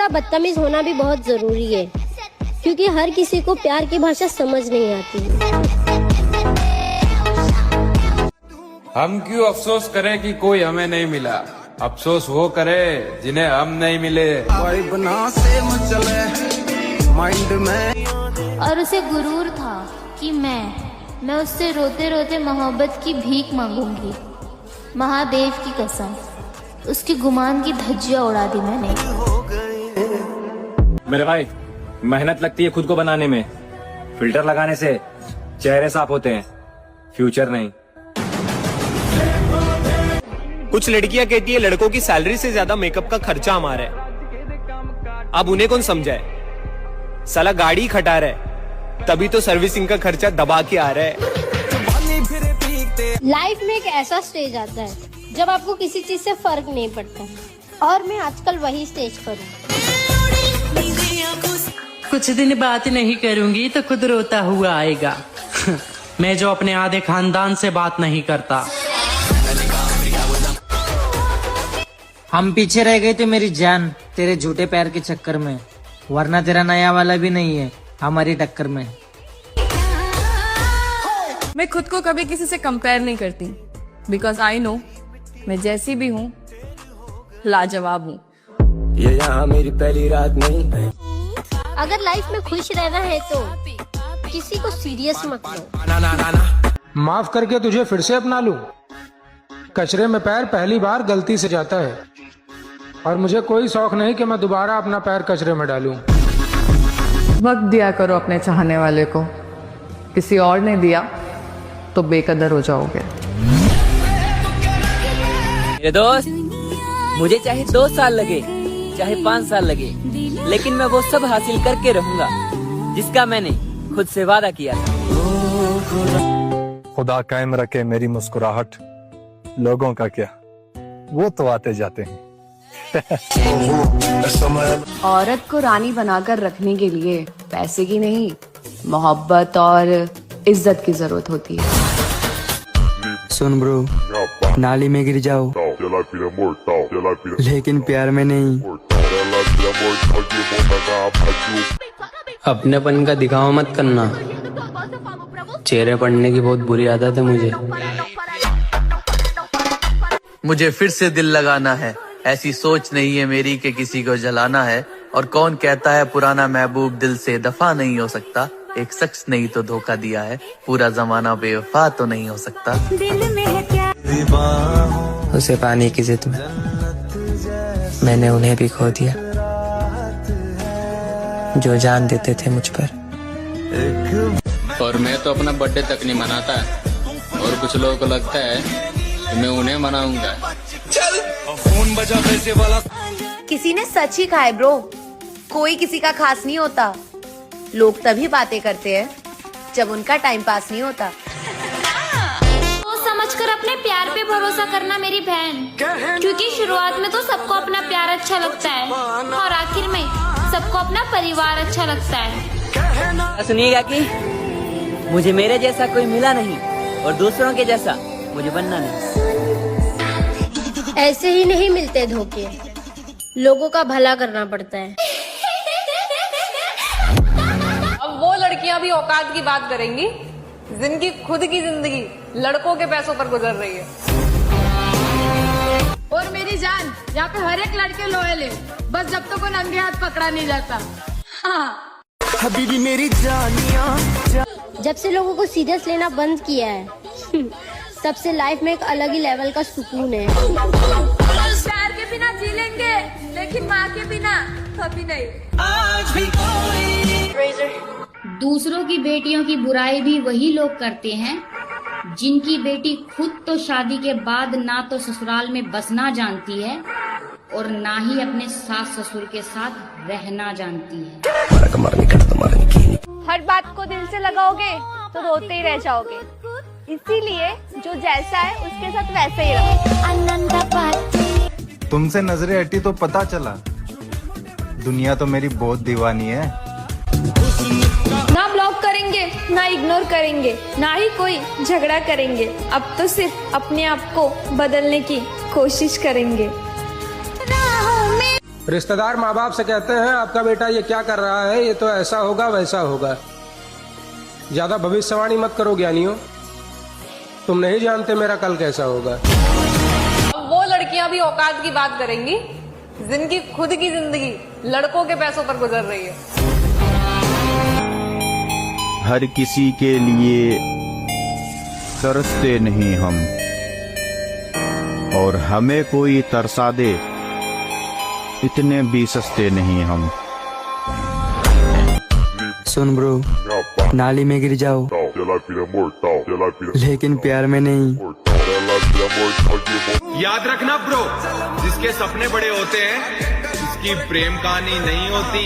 थोड़ा बदतमीज होना भी बहुत जरूरी है, क्योंकि हर किसी को प्यार की भाषा समझ नहीं आती। हम क्यों अफसोस करें कि कोई हमें नहीं मिला, अफसोस वो करे जिन्हें हम नहीं मिले। और उसे गुरूर था कि मैं उससे रोते रोते मोहब्बत की भीख मांगूंगी। महादेव की कसम, उसके गुमान की धज्जियां उड़ा दी मैंने। मेरे भाई, मेहनत लगती है खुद को बनाने में, फिल्टर लगाने से चेहरे साफ होते हैं, फ्यूचर नहीं। कुछ लड़कियां कहती है लड़कों की सैलरी से ज्यादा मेकअप का खर्चा हमारा है। अब उन्हें कौन समझाए, साला गाड़ी खटा रहा है, तभी तो सर्विसिंग का खर्चा दबा के आ रहा है। लाइफ में एक ऐसा स्टेज आता है जब आपको किसी चीज से फर्क नहीं पड़ता, और मैं आजकल वही स्टेज पर हूँ। कुछ दिन बात नहीं करूंगी तो खुद रोता हुआ आएगा। मैं जो अपने आधे खानदान से बात नहीं करता। हम पीछे रह गए थे मेरी जान, तेरे झूठे पैर के चक्कर में, वरना तेरा नया वाला भी नहीं है हमारी टक्कर में। मैं खुद को कभी किसी से कंपेयर नहीं करती, बिकॉज आई नो मैं जैसी भी हूँ लाजवाब हूँ। ये यहाँ मेरी पहली रात नहीं। अगर लाइफ में खुश रहना है तो किसी को सीरियस मत लो। माफ करके तुझे फिर से अपना लूं। कचरे में पैर पहली बार गलती से जाता है, और मुझे कोई शौक नहीं कि मैं दोबारा अपना पैर कचरे में डालूं। वक्त दिया करो अपने चाहने वाले को, किसी और ने दिया तो बेकदर हो जाओगे। ये दोस्त, मुझे चाहे 2 साल लगे चाहे 5 साल लगे, लेकिन मैं वो सब हासिल करके रहूंगा जिसका मैंने खुद से वादा किया था। खुदा कायम रखे मेरी मुस्कुराहट, लोगों का क्या, वो तो आते जाते हैं। औरत को रानी बनाकर रखने के लिए पैसे की नहीं, मोहब्बत और इज्जत की जरूरत होती है। सुन ब्रो, नाली में गिर जाओ लेकिन प्यार में नहीं। अपनेपन का दिखावा मत करना, चेहरे पड़ने की बहुत बुरी आदत है मुझे। मुझे फिर से दिल लगाना है, ऐसी सोच नहीं है मेरी कि किसी को जलाना है। और कौन कहता है पुराना महबूब दिल से दफा नहीं हो सकता। एक शख्स नहीं तो धोखा दिया है, पूरा जमाना बेवफा तो नहीं हो सकता। उसे पाने की जिद में मैंने उन्हें भी खो दिया जो जान देते थे मुझ पर। और मैं तो अपना बर्थडे तक नहीं मनाता, और कुछ लोगों को लगता है कि मैं उन्हें मनाऊंगा। फोन बजा पैसे वाला। किसी ने सच ही कहा है ब्रो, कोई किसी का खास नहीं होता। लोग तभी बातें करते हैं जब उनका टाइम पास नहीं होता। तो समझकर अपने प्यार पे भरोसा करना मेरी बहन, क्योंकि शुरुआत में तो सबको अपना प्यार अच्छा लगता है और आखिर में सबको अपना परिवार अच्छा लगता है। सुनिएगा कि मुझे मेरे जैसा कोई मिला नहीं और दूसरों के जैसा मुझे बनना नहीं। ऐसे ही नहीं मिलते धोखे, लोगों का भला करना पड़ता है। अब वो लड़कियां भी औकात की बात करेंगी जिनकी खुद की जिंदगी लड़कों के पैसों पर गुजर रही है। और मेरी जान, यहाँ पे हर एक लड़के लोयल है, बस जब तक वो नंगे हाथ पकड़ा नहीं जाता। हाँ। हबीबी मेरी जानिया। जब से लोगों को सीरियस लेना बंद किया है तब से लाइफ में एक अलग ही लेवल का सुकून है। प्यार के बिना जी लेंगे, लेकिन माँ के बिना कभी नहीं। आज भी दूसरों की बेटियों की बुराई भी वही लोग करते हैं जिनकी बेटी खुद तो शादी के बाद ना तो ससुराल में बसना जानती है और ना ही अपने सास ससुर के साथ रहना जानती है। हर बात को दिल से लगाओगे तो रोते ही रह जाओगे, इसीलिए जो जैसा है उसके साथ वैसे ही रहो। तुमसे नजरें हटी तो पता चला दुनिया तो मेरी बहुत दीवानी है। ना ब्लॉक करेंगे, ना इग्नोर करेंगे, ना ही कोई झगड़ा करेंगे। अब तो सिर्फ अपने आप को बदलने की कोशिश करेंगे। रिश्तेदार माँ बाप से कहते हैं आपका बेटा ये क्या कर रहा है, ये तो ऐसा होगा वैसा होगा। ज्यादा भविष्यवाणी मत करो ज्ञानियों, तुम नहीं जानते मेरा कल कैसा होगा। अब वो लड़कियां भी औकात की बात करेंगी जिनकी खुद की जिंदगी लड़कों के पैसों पर गुजर रही है। हर किसी के लिए तरसते नहीं हम, और हमें कोई तरसा दे इतने भी सस्ते नहीं हम। सुन ब्रो, नाली में गिर जाओ लेकिन प्यार में नहीं। याद रखना ब्रो, जिसके सपने बड़े होते हैं उसकी प्रेम कहानी नहीं होती।